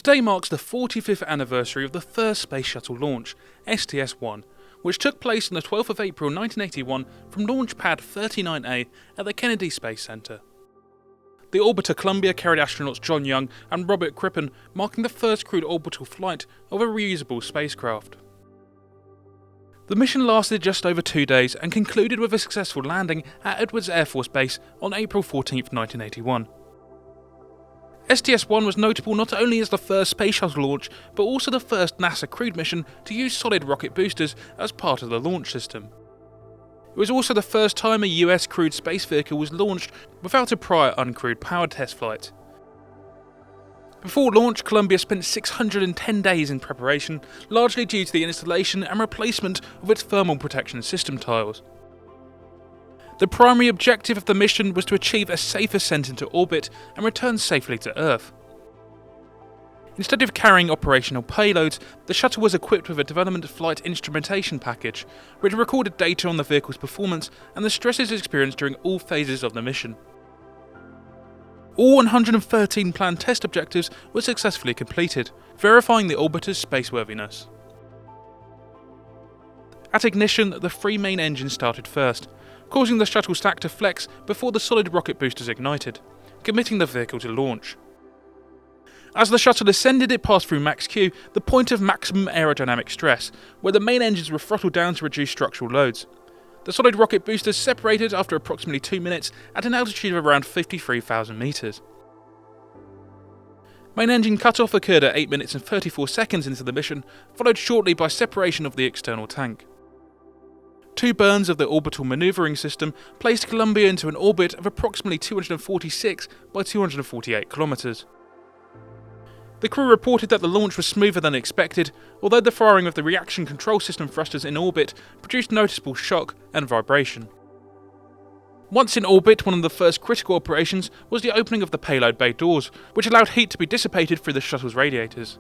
Today marks the 45th anniversary of the first Space Shuttle launch, STS-1, which took place on the 12th of April 1981 from Launch Pad 39A at the Kennedy Space Center. The orbiter Columbia carried astronauts John Young and Robert Crippen, marking the first crewed orbital flight of a reusable spacecraft. The mission lasted just over 2 days and concluded with a successful landing at Edwards Air Force Base on April 14, 1981. STS-1 was notable not only as the first Space Shuttle launch, but also the first NASA crewed mission to use solid rocket boosters as part of the launch system. It was also the first time a US crewed space vehicle was launched without a prior uncrewed powered test flight. Before launch, Columbia spent 610 days in preparation, largely due to the installation and replacement of its thermal protection system tiles. The primary objective of the mission was to achieve a safe ascent into orbit and return safely to Earth. Instead of carrying operational payloads, the shuttle was equipped with a development flight instrumentation package, which recorded data on the vehicle's performance and the stresses experienced during all phases of the mission. All 113 planned test objectives were successfully completed, verifying the orbiter's spaceworthiness. At ignition, the three main engines started first, causing the shuttle stack to flex before the solid rocket boosters ignited, committing the vehicle to launch. As the shuttle ascended, it passed through Max Q, the point of maximum aerodynamic stress, where the main engines were throttled down to reduce structural loads. The solid rocket boosters separated after approximately 2 minutes at an altitude of around 53,000 metres. Main engine cutoff occurred at 8 minutes and 34 seconds into the mission, followed shortly by separation of the external tank. 2 burns of the orbital manoeuvring system placed Columbia into an orbit of approximately 246 by 248 kilometres. The crew reported that the launch was smoother than expected, although the firing of the reaction control system thrusters in orbit produced noticeable shock and vibration. Once in orbit, one of the first critical operations was the opening of the payload bay doors, which allowed heat to be dissipated through the shuttle's radiators.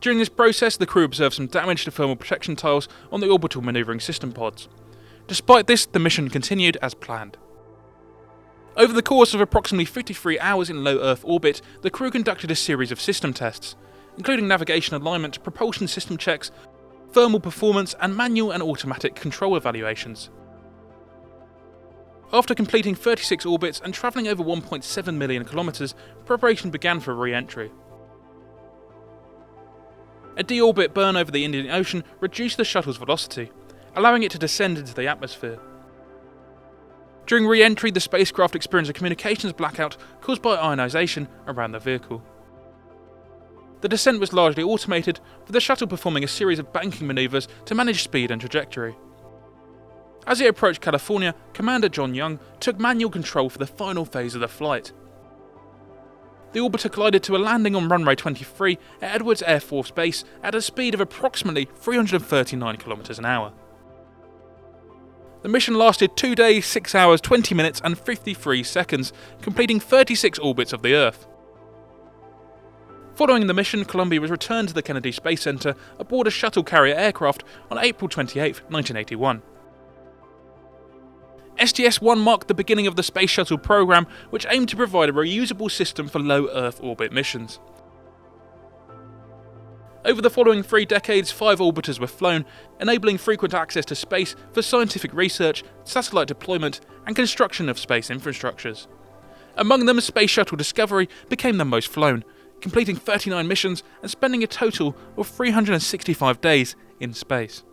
During this process, the crew observed some damage to thermal protection tiles on the orbital manoeuvring system pods. Despite this, the mission continued as planned. Over the course of approximately 53 hours in low Earth orbit, the crew conducted a series of system tests, including navigation alignment, propulsion system checks, thermal performance, and manual and automatic control evaluations. After completing 36 orbits and travelling over 1.7 million kilometres, preparation began for re-entry. A deorbit burn over the Indian Ocean reduced the shuttle's velocity, allowing it to descend into the atmosphere. During re-entry, the spacecraft experienced a communications blackout caused by ionisation around the vehicle. The descent was largely automated, with the shuttle performing a series of banking manoeuvres to manage speed and trajectory. As it approached California, Commander John Young took manual control for the final phase of the flight. The orbiter glided to a landing on runway 23 at Edwards Air Force Base at a speed of approximately 339 km an hour. The mission lasted 2 days, 6 hours, 20 minutes and 53 seconds, completing 36 orbits of the Earth. Following the mission, Columbia was returned to the Kennedy Space Center aboard a shuttle carrier aircraft on April 28, 1981. STS-1 marked the beginning of the Space Shuttle program, which aimed to provide a reusable system for low Earth orbit missions. Over the following 3 decades, 5 orbiters were flown, enabling frequent access to space for scientific research, satellite deployment, and construction of space infrastructures. Among them, Space Shuttle Discovery became the most flown, completing 39 missions and spending a total of 365 days in space.